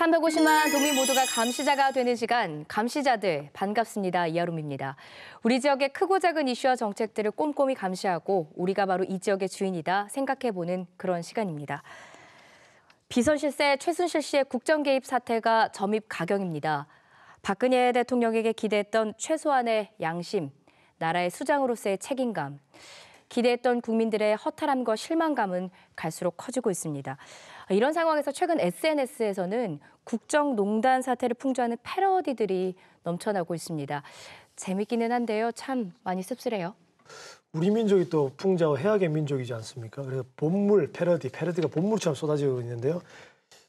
350만 도민 모두가 감시자가 되는 시간, 감시자들 반갑습니다. 이하롬입니다. 우리 지역의 크고 작은 이슈와 정책들을 꼼꼼히 감시하고 우리가 바로 이 지역의 주인이다 생각해보는 그런 시간입니다. 비선실세 최순실 씨의 국정 개입 사태가 점입 가경입니다. 박근혜 대통령에게 기대했던 최소한의 양심, 나라의 수장으로서의 책임감, 기대했던 국민들의 허탈함과 실망감은 갈수록 커지고 있습니다. 이런 상황에서 최근 SNS에서는 국정농단 사태를 풍자하는 패러디들이 넘쳐나고 있습니다. 재밌기는 한데요. 참 많이 씁쓸해요. 우리 민족이 또 풍자와 해악의 민족이지 않습니까? 그래서 본물, 패러디가 본물처럼 쏟아지고 있는데요.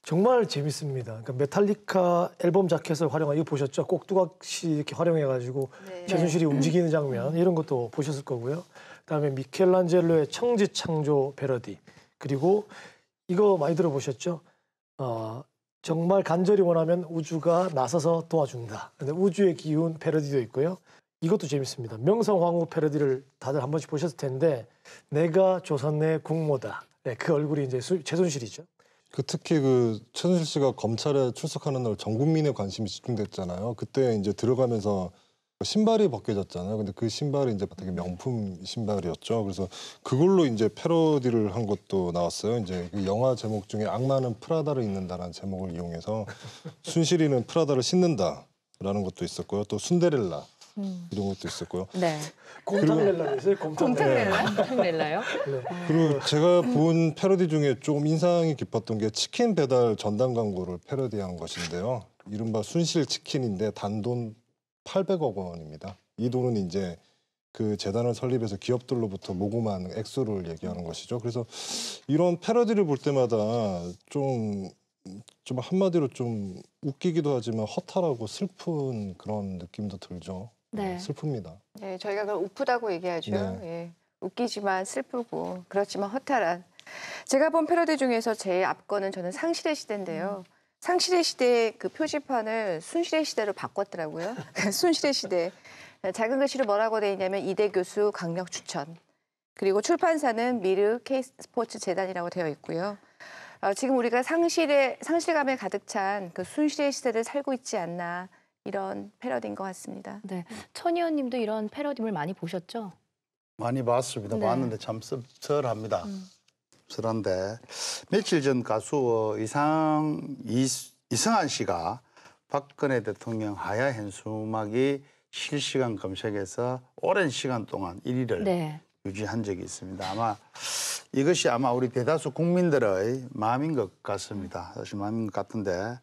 정말 재밌습니다. 그러니까 메탈리카 앨범 자켓을 활용한 이거 보셨죠? 꼭두각시 이렇게 활용해가지고 최순실이 움직이는 장면 이런 것도 보셨을 거고요. 그다음에 미켈란젤로의 청지창조 패러디, 그리고 이거 많이 들어보셨죠? 정말 간절히 원하면 우주가 나서서 도와준다. 근데 우주의 기운 패러디도 있고요. 이것도 재밌습니다. 명성황후 패러디를 다들 한 번씩 보셨을 텐데, 내가 조선의 국모다. 네, 그 얼굴이 이제 최순실이죠. 특히 최순실 씨가 검찰에 출석하는 날 전 국민의 관심이 집중됐잖아요. 그때 이제 들어가면서 신발이 벗겨졌잖아요. 근데 그 신발이 이제 되게 명품 신발이었죠. 그래서 그걸로 이제 패러디를 한 것도 나왔어요. 이제 그 영화 제목 중에 악마는 프라다를 입는다라는 제목을 이용해서 순실이는 프라다를 신는다라는 것도 있었고요. 또 순데렐라 이런 것도 있었고요. 네. 곰탕렐라도 있어요. 곰탕렐라요? 네. 그리고 제가 본 패러디 중에 조금 인상이 깊었던 게 치킨 배달 전담 광고를 패러디한 것인데요. 이른바 순실 치킨인데 단돈 800억 원입니다. 이 돈은 이제 그 재단을 설립해서 기업들로부터 모금한 액수를 얘기하는 것이죠. 그래서 이런 패러디를 볼 때마다 좀 한마디로 좀 웃기기도 하지만 허탈하고 슬픈 그런 느낌도 들죠. 네. 슬픕니다. 네, 저희가 그걸 우프다고 얘기하죠. 네. 예, 웃기지만 슬프고 그렇지만 허탈한. 제가 본 패러디 중에서 제일 앞거는 저는 상실의 시대인데요. 상실의 시대 그 표지판을 순실의 시대로 바꿨더라고요. 순실의 시대. 작은 글씨로 뭐라고 돼 있냐면 이대 교수 강력 추천. 그리고 출판사는 미르 K스포츠 재단이라고 되어 있고요. 지금 우리가 상실감에 가득 찬 그 순실의 시대를 살고 있지 않나, 이런 패러디인 것 같습니다. 네. 천 의원님도 이런 패러디물 많이 보셨죠? 많이 봤습니다. 네. 봤는데 참 씁쓸합니다. 씁쓸한데 며칠 전 가수 이승환 씨가 박근혜 대통령 하야 현수막이 실시간 검색에서 오랜 시간 동안 1위를 유지한 적이 있습니다. 이것이 우리 대다수 국민들의 마음인 것 같습니다. 사실 마음인 것 같은데,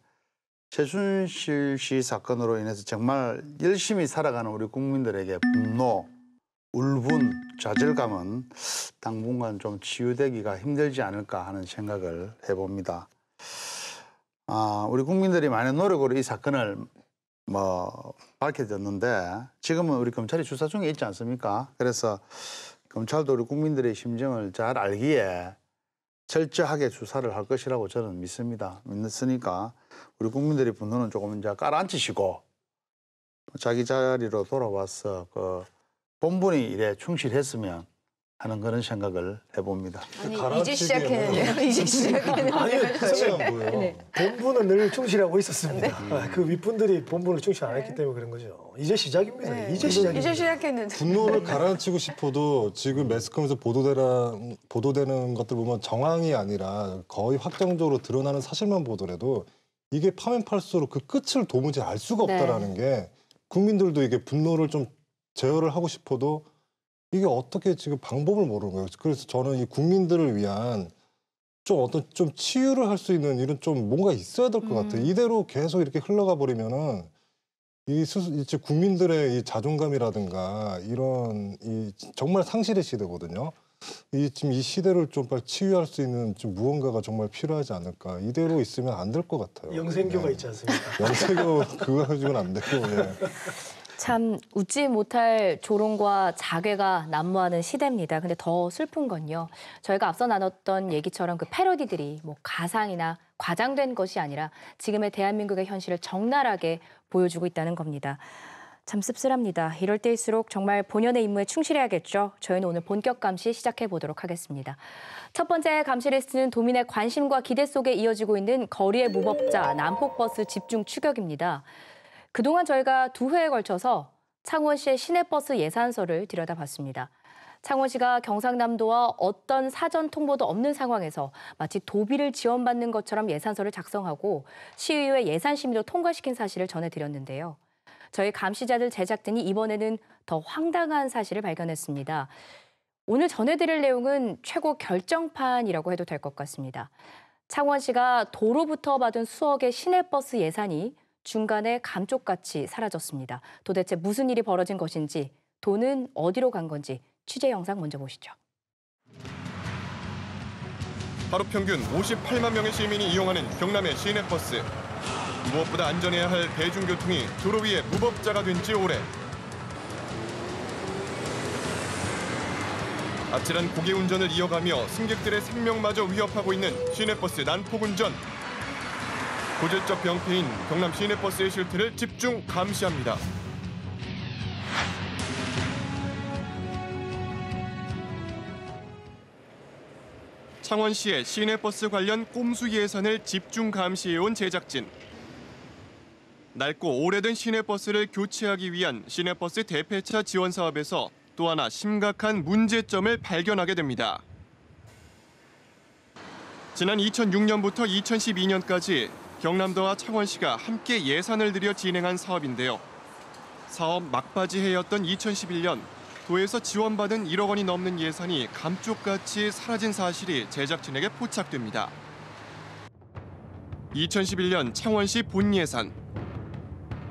최순실 씨 사건으로 인해서 정말 열심히 살아가는 우리 국민들에게 분노, 울분, 좌절감은 당분간 좀 치유되기가 힘들지 않을까 하는 생각을 해봅니다. 우리 국민들이 많은 노력으로 이 사건을 밝혀졌는데 지금은 우리 검찰이 수사 중에 있지 않습니까? 그래서 검찰도 우리 국민들의 심정을 잘 알기에 철저하게 수사를 할 것이라고 저는 믿으니까 우리 국민들의 분노는 조금 이제 깔아앉히시고 자기 자리로 돌아와서 본분이 일에 충실했으면 하는 그런 생각을 해봅니다. 아니, 이제 시작했는데요. 이제 시작했는데요. 아니, 본분은 늘 충실하고 있었습니다. 그 윗분들이 본분을 충실 안 했기 때문에 그런 거죠. 이제 시작입니다. 네. 이제 시작입니다. 이제 시작했는데. 분노를 가라앉히고 싶어도 지금 매스컴에서 보도되는 것들 보면 정황이 아니라 거의 확정적으로 드러나는 사실만 보더라도 이게 파면 팔수록 그 끝을 도무지 알 수가 없다라는 게, 국민들도 이게 분노를 좀 제어를 하고 싶어도 이게 어떻게 지금 방법을 모르는 거예요. 그래서 저는 이 국민들을 위한 좀 치유를 할 수 있는 이런 좀 뭔가 있어야 될 것 같아요. 이대로 계속 이렇게 흘러가 버리면은 이제 국민들의 이 자존감이라든가 이런 정말 상실의 시대거든요. 지금 이 시대를 좀 빨리 치유할 수 있는 좀 무언가가 정말 필요하지 않을까. 이대로 있으면 안 될 것 같아요. 영생교가 있지 않습니까? 영생교 그거 가지고는 안 되고. 참 웃지 못할 조롱과 자괴가 난무하는 시대입니다. 근데 더 슬픈 건요, 저희가 앞서 나눴던 얘기처럼 그 패러디들이 가상이나 과장된 것이 아니라 지금의 대한민국의 현실을 적나라하게 보여주고 있다는 겁니다. 참 씁쓸합니다. 이럴 때일수록 정말 본연의 임무에 충실해야겠죠. 저희는 오늘 본격 감시 시작해 보도록 하겠습니다. 첫 번째 감시 리스트는 도민의 관심과 기대 속에 이어지고 있는 거리의 무법자 난폭버스 집중 추격입니다. 그동안 저희가 2회에 걸쳐서 창원시의 시내버스 예산서를 들여다봤습니다. 창원시가 경상남도와 어떤 사전 통보도 없는 상황에서 마치 도비를 지원받는 것처럼 예산서를 작성하고 시의회 예산심의도 통과시킨 사실을 전해드렸는데요. 저희 감시자들 제작진이 이번에는 더 황당한 사실을 발견했습니다. 오늘 전해드릴 내용은 최고 결정판이라고 해도 될 것 같습니다. 창원시가 도로부터 받은 수억의 시내버스 예산이 중간에 감쪽같이 사라졌습니다. 도대체 무슨 일이 벌어진 것인지, 돈은 어디로 간 건지 취재 영상 먼저 보시죠. 하루 평균 58만 명의 시민이 이용하는 경남의 시내버스. 무엇보다 안전해야 할 대중교통이 도로 위에 무법자가 된 지 오래. 아찔한 고개 운전을 이어가며 승객들의 생명마저 위협하고 있는 시내버스 난폭 운전. 고질적 병폐인 경남 시내버스의 실태를 집중 감시합니다. 창원시의 시내버스 관련 꼼수 예산을 집중 감시해온 제작진. 낡고 오래된 시내버스를 교체하기 위한 시내버스 대폐차 지원 사업에서 또 하나 심각한 문제점을 발견하게 됩니다. 지난 2006년부터 2012년까지 경남도와 창원시가 함께 예산을 들여 진행한 사업인데요. 사업 막바지 해였던 2011년 도에서 지원받은 1억 원이 넘는 예산이 감쪽같이 사라진 사실이 제작진에게 포착됩니다. 2011년 창원시 본예산.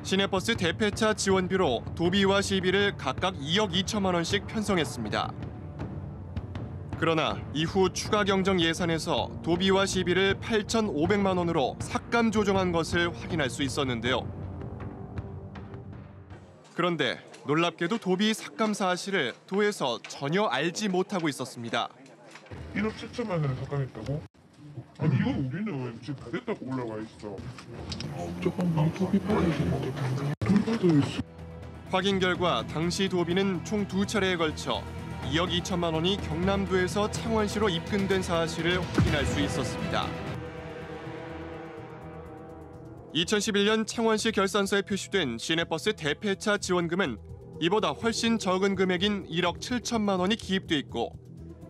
시내버스 대폐차 지원비로 도비와 시비를 각각 2억 2천만 원씩 편성했습니다. 그러나 이후 추가 경정 예산에서 도비와 시비를 8,500만 원으로 삭감 조정한 것을 확인할 수 있었는데요. 그런데 놀랍게도 도비 삭감 사실을 도에서 전혀 알지 못하고 있었습니다. 1억 7천만 원을 삭감했다고? 아니 이건 우리는 왜 지금 다 됐다고 올라와 있어. 잠깐만 도비 받으시는데 돈 받아있어. 확인 결과 당시 도비는 총 2차례에 걸쳐 2억 2천만 원이 경남도에서 창원시로 입금된 사실을 확인할 수 있었습니다. 2011년 창원시 결산서에 표시된 시내버스 대폐차 지원금은 이보다 훨씬 적은 금액인 1억 7천만 원이 기입돼 있고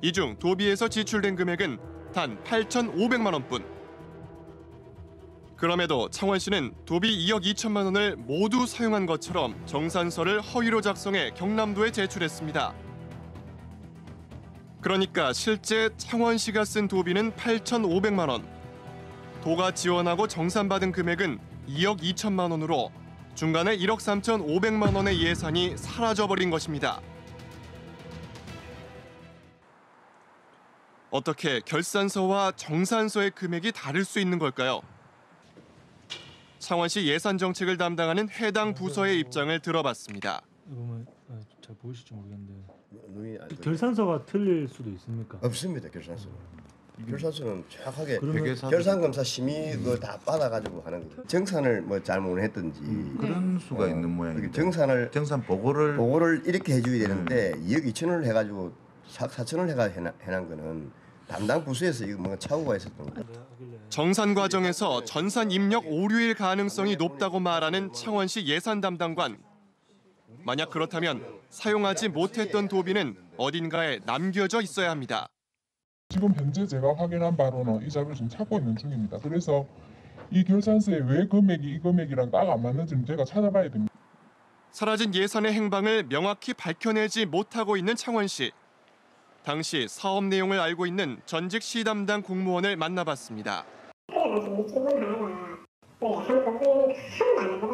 이 중 도비에서 지출된 금액은 단 8,500만 원뿐. 그럼에도 창원시는 도비 2억 2천만 원을 모두 사용한 것처럼 정산서를 허위로 작성해 경남도에 제출했습니다. 그러니까 실제 창원시가 쓴 도비는 8,500만 원. 도가 지원하고 정산받은 금액은 2억 2천만 원으로 중간에 1억 3,500만 원의 예산이 사라져버린 것입니다. 어떻게 결산서와 정산서의 금액이 다를 수 있는 걸까요? 창원시 예산 정책을 담당하는 해당 부서의 입장을 들어봤습니다. 보면 잘 보이실지 모르겠는데 결산서가 틀릴 수도 있습니까? 없습니다. 결산서는. 결산서는 정확하게 결산검사 심의 그거 다 받아가지고 하는 거예요. 정산을 뭐 잘못했든지 그런 수가 있는 모양입니다. 정산 보고를 이렇게 해줘야 되는데 2억 2천을 해가지고 4천을 해난 거는 담당 부서에서 이거 뭔가 착오가 있었던 거예요. 정산 과정에서 전산 입력 오류일 가능성이 높다고 말하는 창원시 예산 담당관. 만약 그렇다면 사용하지 못했던 도비는 어딘가에 남겨져 있어야 합니다. 지금 현재 제가 확인한 바로는 이 자료를 지금 찾고 있는 중입니다. 그래서 이 결산서에 왜 금액이 이 금액이랑 딱 안 맞는지는 제가 찾아봐야 됩니다. 사라진 예산의 행방을 명확히 밝혀내지 못하고 있는 창원시. 당시 사업 내용을 알고 있는 전직 시 담당 공무원을 만나봤습니다. 그래가지고 주문하다가 한번 안 해보다가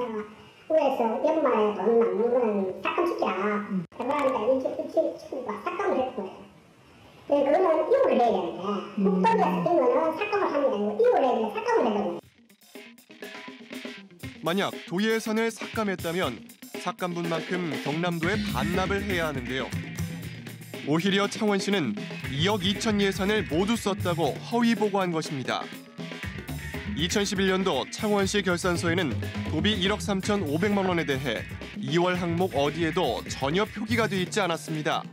위에서 연말에 돈 남는 거는 삭감 시키라. 해보니까 이렇게 삭감을 했고요. 그거는 이용을 해야 되는데 국도에서 뛴 거는 삭감을 하는 게 아니고 이용을 해야 되는데 삭감을 해버려요. 만약 도예산을 삭감했다면 삭감분만큼 경남도에 반납을 해야 하는데요. 오히려 창원시는 2억 2천 예산을 모두 썼다고 허위 보고한 것입니다. 2011년도 창원시 결산서에는 도비 1억 3,500만 원에 대해 2월 항목 어디에도 전혀 표기가 돼 있지 않았습니다.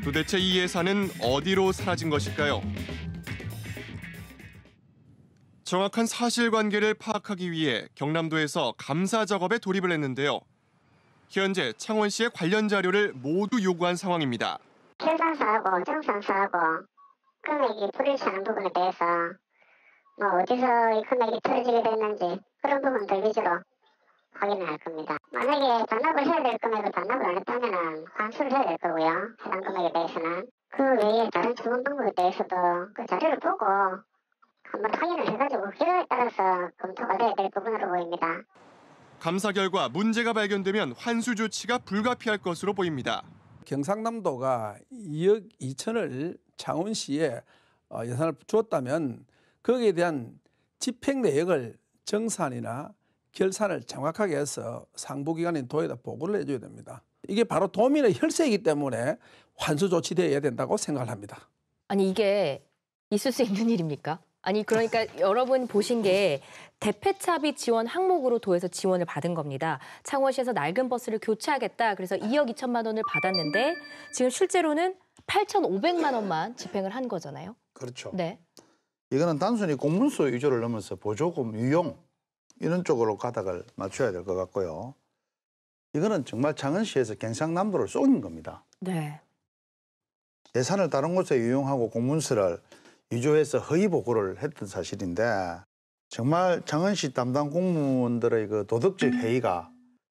도대체 이 예산은 어디로 사라진 것일까요? 정확한 사실관계를 파악하기 위해 경남도에서 감사 작업에 돌입을 했는데요. 현재 창원시의 관련 자료를 모두 요구한 상황입니다. 결산서하고 정산서하고 금액이 불일치하는 부분에 대해서 어디서 이 금액이 틀어지게 됐는지 그런 부분들 위주로 확인을 할 겁니다. 만약에 반납을 해야 될 금액을 반납을 안 했다면 환수를 해야 될 거고요. 해당 금액에 대해서는. 그 외에 다른 주문 방법에 대해서도 그 자료를 보고 한번 확인을 해가지고 필요에 따라서 검토가 돼야 될 부분으로 보입니다. 감사 결과 문제가 발견되면 환수 조치가 불가피할 것으로 보입니다. 경상남도가 2억 2천을 창원시에 예산을 주었다면 거기에 대한 집행 내역을 정산이나 결산을 정확하게 해서 상부기관인 도에다 보고를 해줘야 됩니다. 이게 바로 도민의 혈세이기 때문에 환수 조치되어야 된다고 생각을 합니다. 아니 이게 있을 수 있는 일입니까? 아니 그러니까 여러분 보신 게 대폐차비 지원 항목으로 도에서 지원을 받은 겁니다. 창원시에서 낡은 버스를 교체하겠다. 그래서 2억 2천만 원을 받았는데 지금 실제로는 8,500만 원만 집행을 한 거잖아요. 그렇죠. 네. 이거는 단순히 공문서 위조를 넘어서 보조금 유용 이런 쪽으로 가닥을 맞춰야 될 것 같고요. 이거는 정말 창원시에서 경상남도를 속인 겁니다. 네. 예산을 다른 곳에 유용하고 공문서를 위조해서 허위 보고를 했던 사실인데 정말 창원시 담당 공무원들의 그 도덕적 해이가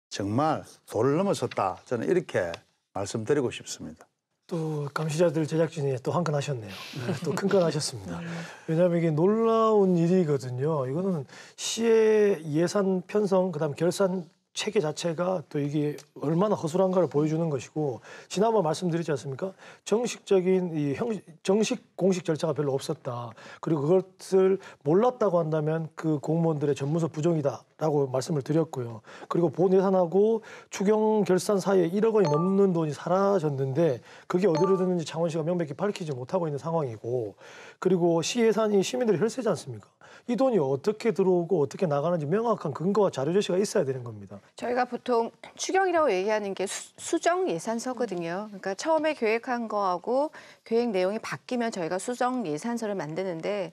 정말 도를 넘어섰다. 저는 이렇게 말씀드리고 싶습니다. 또 감시자들 제작진이 또 한 건 하셨네요. 네, 또 큰 건 하셨습니다. 왜냐하면 이게 놀라운 일이거든요. 이거는 시의 예산 편성, 그다음 결산 체계 자체가 또 이게 얼마나 허술한가를 보여주는 것이고 지난번 말씀드리지 않습니까? 정식적인 정식 공식 절차가 별로 없었다. 그리고 그것을 몰랐다고 한다면 그 공무원들의 전문성 부정이다라고 말씀을 드렸고요. 그리고 본 예산하고 추경 결산 사이에 1억 원이 넘는 돈이 사라졌는데 그게 어디로 드는지 창원시가 명백히 밝히지 못하고 있는 상황이고 그리고 시 예산이 시민들의 혈세지 않습니까? 이 돈이 어떻게 들어오고 어떻게 나가는지 명확한 근거와 자료 제시가 있어야 되는 겁니다. 저희가 보통 추경이라고 얘기하는 게 수정 예산서거든요. 그러니까 처음에 계획한 거하고 계획 내용이 바뀌면 저희가 수정 예산서를 만드는데,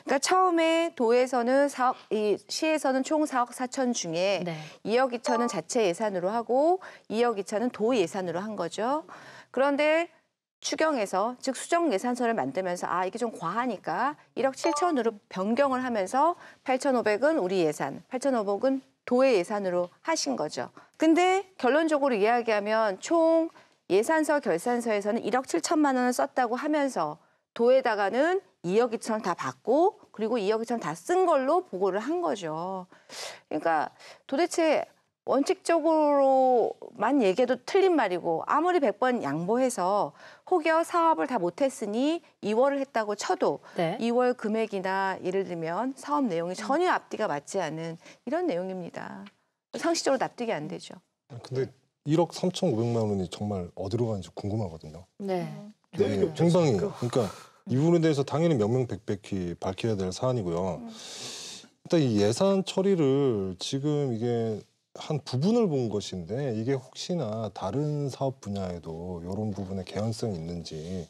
그러니까 처음에 도에서는 시에서는 총 4억 4천 중에 네. 2억 2천은 자체 예산으로 하고 2억 2천은 도 예산으로 한 거죠. 그런데 추경에서 즉 수정 예산서를 만들면서 이게 좀 과하니까 1억 7천으로 변경을 하면서 8,500은 우리 예산, 8,500은 도의 예산으로 하신 거죠. 근데 결론적으로 이야기하면 총 예산서 결산서에서는 1억 7천만 원을 썼다고 하면서 도에다가는 2억 2천을 다 받고 그리고 2억 2천 다 쓴 걸로 보고를 한 거죠. 그러니까 도대체 원칙적으로만 얘기해도 틀린 말이고 아무리 100번 양보해서 혹여 사업을 다 못했으니 2월을 했다고 쳐도 네. 2월 금액이나 예를 들면 사업 내용이 전혀 앞뒤가 맞지 않은 이런 내용입니다. 상식적으로 납득이 안 되죠. 근데 1억 3,500만 원이 정말 어디로 가는지 궁금하거든요. 네. 굉장히 그러니까 이 부분에 대해서 당연히 명명백백히 밝혀야 될 사안이고요. 일단 이 예산 처리를 지금 이게 한 부분을 본 것인데 이게 혹시나 다른 사업 분야에도 이런 부분에 개연성이 있는지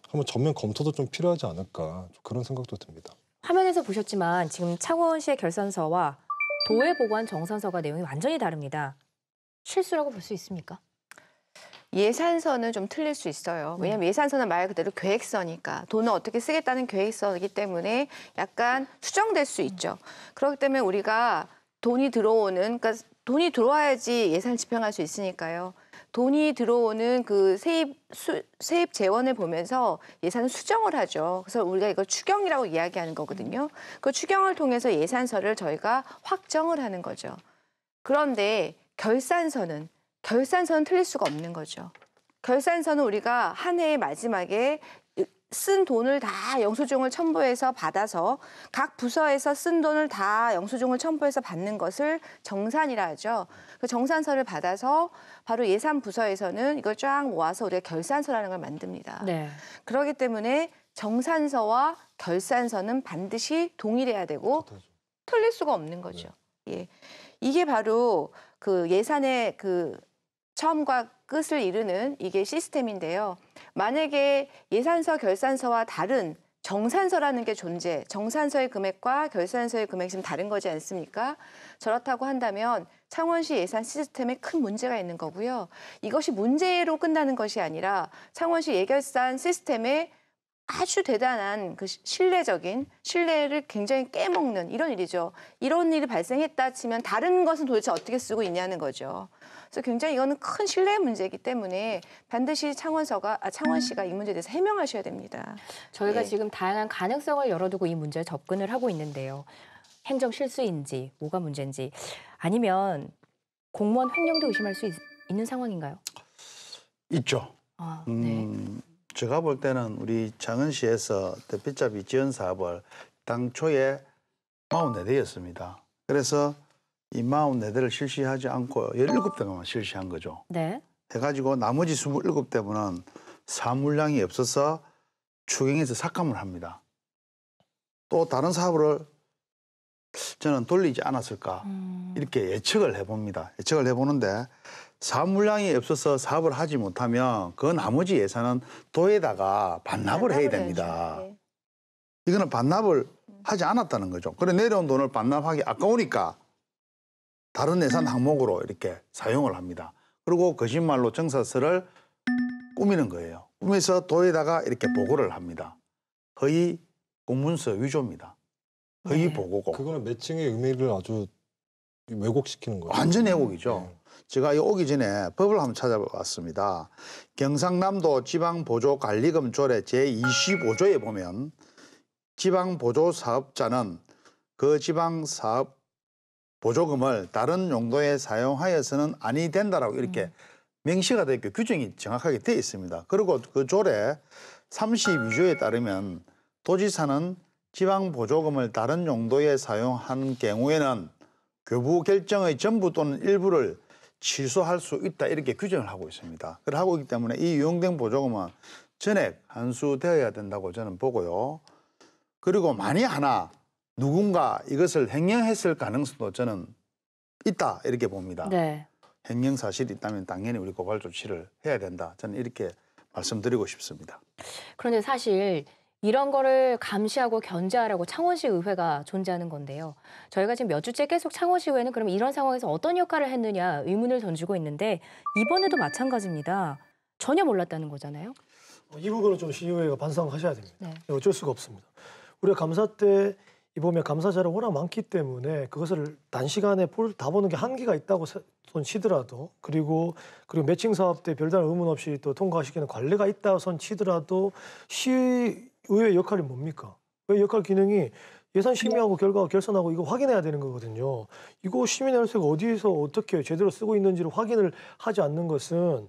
한번 전면 검토도 좀 필요하지 않을까 그런 생각도 듭니다. 화면에서 보셨지만 지금 창원시의 결산서와 도에 보고한 정산서가 내용이 완전히 다릅니다. 실수라고 볼 수 있습니까? 예산서는 좀 틀릴 수 있어요. 왜냐하면 예산서는 말 그대로 계획서니까 돈을 어떻게 쓰겠다는 계획서이기 때문에 약간 수정될 수 있죠. 그렇기 때문에 우리가 돈이 들어오는, 그러니까 돈이 들어와야지 예산을 집행할 수 있으니까요. 돈이 들어오는 그 세입 재원을 보면서 예산을 수정을 하죠. 그래서 우리가 이걸 추경이라고 이야기하는 거거든요. 그 추경을 통해서 예산서를 저희가 확정을 하는 거죠. 그런데 결산서는 틀릴 수가 없는 거죠. 결산서는 우리가 한 해의 마지막에 쓴 돈을 다 영수증을 첨부해서 받아서 각 부서에서 쓴 돈을 다 영수증을 첨부해서 받는 것을 정산이라 하죠. 그 정산서를 받아서 바로 예산 부서에서는 이걸 쫙 모아서 우리가 결산서라는 걸 만듭니다. 네. 그렇기 때문에 정산서와 결산서는 반드시 동일해야 되고 틀릴 수가 없는 거죠. 예. 이게 바로 그 예산의 그 처음과 끝을 이루는 이게 시스템인데요. 만약에 예산서, 결산서와 다른 정산서라는 게 정산서의 금액과 결산서의 금액이 지금 다른 거지 않습니까? 저렇다고 한다면 창원시 예산 시스템에 큰 문제가 있는 거고요. 이것이 문제로 끝나는 것이 아니라 창원시 예결산 시스템에 아주 대단한 그 신뢰를 굉장히 깨먹는 이런 일이죠. 이런 일이 발생했다 치면 다른 것은 도대체 어떻게 쓰고 있냐는 거죠. 그래서 굉장히 이거는 큰 신뢰 문제이기 때문에 반드시 창원시가 이 문제에 대해서 해명하셔야 됩니다. 저희가 예. 지금 다양한 가능성을 열어두고 이 문제에 접근을 하고 있는데요. 행정 실수인지 뭐가 문제인지 아니면 공무원 횡령도 의심할 수 있는 상황인가요? 있죠. 아, 네. 제가 볼 때는 우리 창원시에서 대피잡이 지원 사업을 당초에 44대였습니다. 그래서 이 44대를 실시하지 않고 17대만 실시한 거죠. 네. 해가지고 나머지 27대분은 사물량이 없어서 추경해서 삭감을 합니다. 또 다른 사업을 저는 돌리지 않았을까 이렇게 예측을 해봅니다. 예측을 해보는데 사물량이 없어서 사업을 하지 못하면 그 나머지 예산은 도에다가 반납을 해야 됩니다. 네. 이거는 반납을 하지 않았다는 거죠. 그래 내려온 돈을 반납하기 아까우니까 다른 예산 항목으로 이렇게 사용을 합니다. 그리고 거짓말로 정사서를 꾸미는 거예요. 꾸며서 도에다가 이렇게 보고를 합니다. 허위 공문서 위조입니다. 허위 보고고. 그거는 매칭의 의미를 아주 왜곡시키는 거예요. 완전 왜곡이죠. 제가 오기 전에 법을 한번 찾아봤습니다. 경상남도 지방보조관리금 조례 제25조에 보면 지방보조사업자는 그 지방사업 보조금을 다른 용도에 사용하여서는 아니 된다라고 이렇게 명시가 되어 있고 규정이 정확하게 되어 있습니다. 그리고 그 조례 32조에 따르면 도지사는 지방보조금을 다른 용도에 사용하는 경우에는 교부 결정의 전부 또는 일부를 취소할 수 있다 이렇게 규정을 하고 있습니다. 그걸 하고 있기 때문에 이 유용된 보조금은 전액 환수되어야 된다고 저는 보고요. 그리고 만약 하나 누군가 이것을 횡령했을 가능성도 저는 있다 이렇게 봅니다. 네. 횡령 사실이 있다면 당연히 우리 고발 조치를 해야 된다. 저는 이렇게 말씀드리고 싶습니다. 그런데 사실 이런 거를 감시하고 견제하라고 창원시 의회가 존재하는 건데요. 저희가 지금 몇 주째 계속 창원시 의회는 그럼 이런 상황에서 어떤 역할을 했느냐 의문을 던지고 있는데 이번에도 마찬가지입니다. 전혀 몰랐다는 거잖아요. 이 부분은 좀 시의회가 반성하셔야 됩니다. 네. 어쩔 수가 없습니다. 우리가 감사 때 이번에 감사 자료가 워낙 많기 때문에 그것을 단시간에 다 보는 게 한계가 있다고 손 치더라도 그리고 매칭 사업 때 별다른 의문 없이 또 통과시키는 관례가 있다고 손 치더라도 시의회 역할이 뭡니까? 왜 역할 기능이 예산 심의하고 결과 결산하고 이거 확인해야 되는 거거든요. 이거 시민혈세가 어디에서 어떻게 제대로 쓰고 있는지를 확인을 하지 않는 것은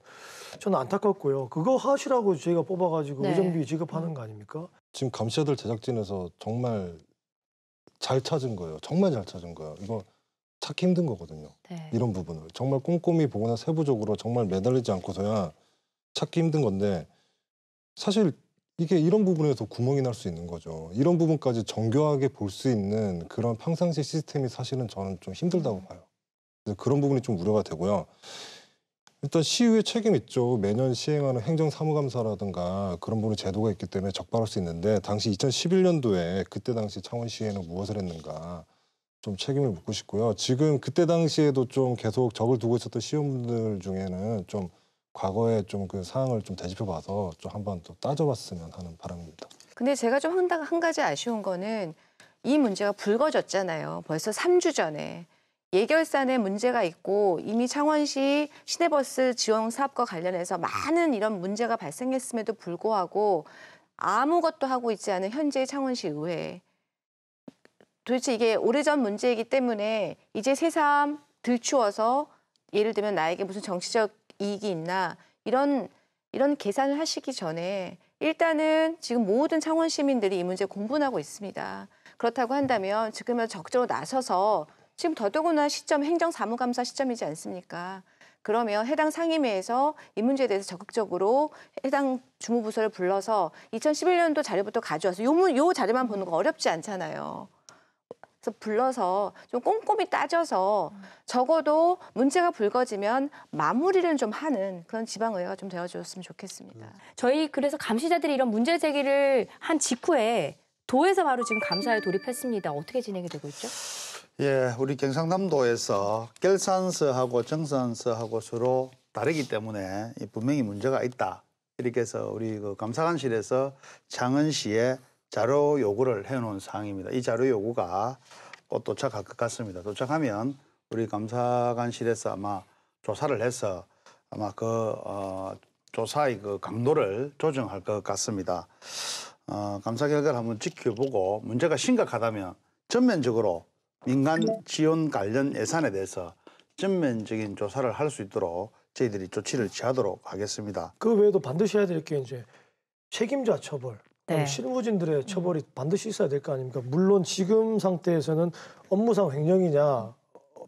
저는 안타깝고요. 그거 하시라고 저희가 뽑아가지고 네. 의정비 지급하는 거 아닙니까? 지금 감시자들 제작진에서 정말 잘 찾은 거예요. 정말 잘 찾은 거예요. 이거 찾기 힘든 거거든요. 네. 이런 부분을 정말 꼼꼼히 보거나 세부적으로 정말 매달리지 않고서야 찾기 힘든 건데 사실 이게 이런 부분에서 구멍이 날 수 있는 거죠. 이런 부분까지 정교하게 볼 수 있는 그런 평상시 시스템이 사실은 저는 좀 힘들다고 봐요. 그래서 그런 부분이 좀 우려가 되고요. 일단 시의회 책임 있죠. 매년 시행하는 행정사무감사라든가 그런 부분의 제도가 있기 때문에 적발할 수 있는데 당시 2011년도에 그때 당시 창원시에는 무엇을 했는가 좀 책임을 묻고 싶고요. 지금 그때 당시에도 좀 계속 적을 두고 있었던 시의원분들 중에는 좀 과거에 좀 그 사항을 좀 되짚어봐서 좀 한번 또 따져봤으면 하는 바람입니다. 근데 제가 좀 한 가지 아쉬운 거는 이 문제가 불거졌잖아요. 벌써 3주 전에. 예결산에 문제가 있고 이미 창원시 시내버스 지원 사업과 관련해서 많은 이런 문제가 발생했음에도 불구하고 아무것도 하고 있지 않은 현재의 창원시 의회. 도대체 이게 오래전 문제이기 때문에 이제 새삼 들추어서 예를 들면 나에게 무슨 정치적 이익이 있나 이런 계산을 하시기 전에 일단은 지금 모든 창원 시민들이 이 문제 공분하고 있습니다. 그렇다고 한다면 지금은 적극적으로 나서서 지금 더더구나 시점 행정사무감사 시점이지 않습니까? 그러면 해당 상임위에서 이 문제에 대해서 적극적으로 해당 주무부서를 불러서 2011년도 자료부터 가져와서 요 자료만 보는 거 어렵지 않잖아요. 그래서 불러서 좀 꼼꼼히 따져서 적어도 문제가 불거지면 마무리를 좀 하는 그런 지방의회가 좀 되어줬으면 좋겠습니다. 저희 그래서 감시자들이 이런 문제 제기를 한 직후에 도에서 바로 지금 감사에 돌입했습니다. 어떻게 진행이 되고 있죠? 예, 우리 경상남도에서 결산서하고 정산서하고 서로 다르기 때문에 분명히 문제가 있다. 이렇게 해서 우리 그 감사관실에서 창원시에 자료 요구를 해놓은 사항입니다. 이 자료 요구가 곧 도착할 것 같습니다. 도착하면 우리 감사관실에서 아마 조사를 해서 아마 조사의 그 강도를 조정할 것 같습니다. 감사 결과를 한번 지켜보고 문제가 심각하다면 전면적으로 민간 지원 관련 예산에 대해서 전면적인 조사를 할 수 있도록 저희들이 조치를 취하도록 하겠습니다. 그 외에도 반드시 해야 될 게 이제 책임자 처벌, 네. 실무진들의 처벌이 반드시 있어야 될 거 아닙니까? 물론 지금 상태에서는 업무상 횡령이냐,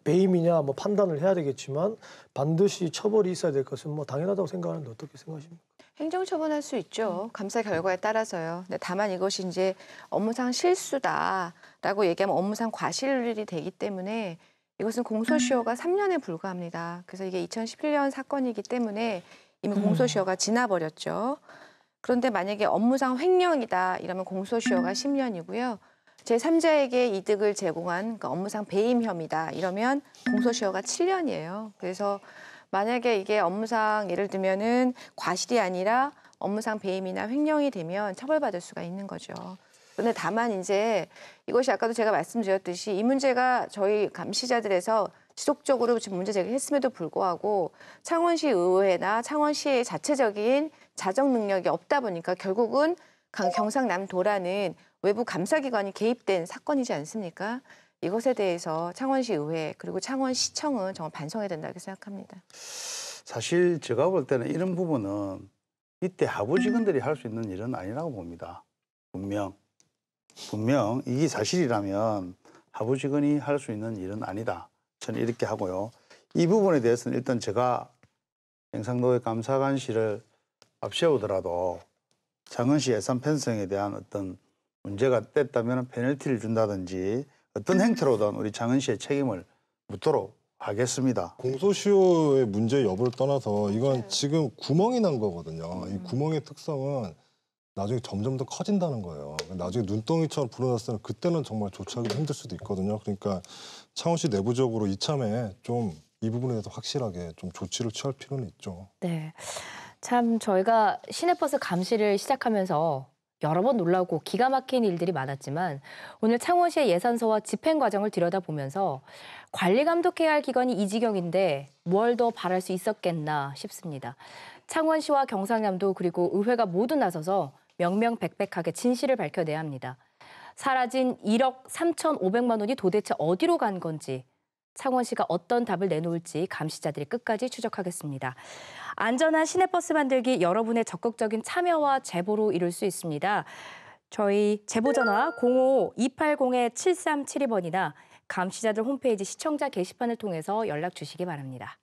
배임이냐 뭐 판단을 해야 되겠지만 반드시 처벌이 있어야 될 것은 뭐 당연하다고 생각하는데 어떻게 생각하십니까? 행정처분할 수 있죠. 감사 결과에 따라서요. 근데 다만 이것이 이제 업무상 실수다라고 얘기하면 업무상 과실이 되기 때문에 이것은 공소시효가 3년에 불과합니다. 그래서 이게 2011년 사건이기 때문에 이미 공소시효가 지나버렸죠. 그런데 만약에 업무상 횡령이다 이러면 공소시효가 10년이고요. 제3자에게 이득을 제공한 그러니까 업무상 배임 혐의다 이러면 공소시효가 7년이에요. 그래서 만약에 이게 업무상 예를 들면은 과실이 아니라 업무상 배임이나 횡령이 되면 처벌받을 수가 있는 거죠. 그런데 다만 이제 이것이 아까도 제가 말씀드렸듯이 이 문제가 저희 감시자들에서 지속적으로 지금 문제 제기했음에도 불구하고 창원시 의회나 창원시의 자체적인 자정 능력이 없다 보니까 결국은 경상남도라는 외부 감사기관이 개입된 사건이지 않습니까? 이것에 대해서 창원시 의회 그리고 창원시청은 정말 반성해야 된다고 생각합니다. 사실 제가 볼 때는 이런 부분은 이때 하부 직원들이 할 수 있는 일은 아니라고 봅니다. 분명 이게 사실이라면 하부 직원이 할 수 있는 일은 아니다. 저는 이렇게 하고요. 이 부분에 대해서는 일단 제가 경상도의 감사관실을 앞세우더라도 창원시 예산 편성에 대한 어떤 문제가 됐다면 페널티를 준다든지 어떤 행태로든 우리 창원시의 책임을 묻도록 하겠습니다. 공소시효의 문제 여부를 떠나서 이건 지금 구멍이 난 거거든요. 이 구멍의 특성은 나중에 점점 더 커진다는 거예요. 나중에 눈덩이처럼 불어났을 때는 그때는 정말 조치하기 힘들 수도 있거든요. 그러니까 창원시 내부적으로 이참에 좀 이 부분에 대해서 확실하게 좀 조치를 취할 필요는 있죠. 네, 참 저희가 시내버스 감시를 시작하면서 여러 번 놀라고 기가 막힌 일들이 많았지만 오늘 창원시의 예산서와 집행 과정을 들여다보면서 관리 감독해야 할 기관이 이 지경인데 뭘 더 바랄 수 있었겠나 싶습니다. 창원시와 경상남도 그리고 의회가 모두 나서서 명명백백하게 진실을 밝혀내야 합니다. 사라진 1억 3,500만 원이 도대체 어디로 간 건지 창원시가 어떤 답을 내놓을지 감시자들이 끝까지 추적하겠습니다. 안전한 시내버스 만들기 여러분의 적극적인 참여와 제보로 이룰 수 있습니다. 저희 제보전화 05-280-7372번이나 감시자들 홈페이지 시청자 게시판을 통해서 연락 주시기 바랍니다.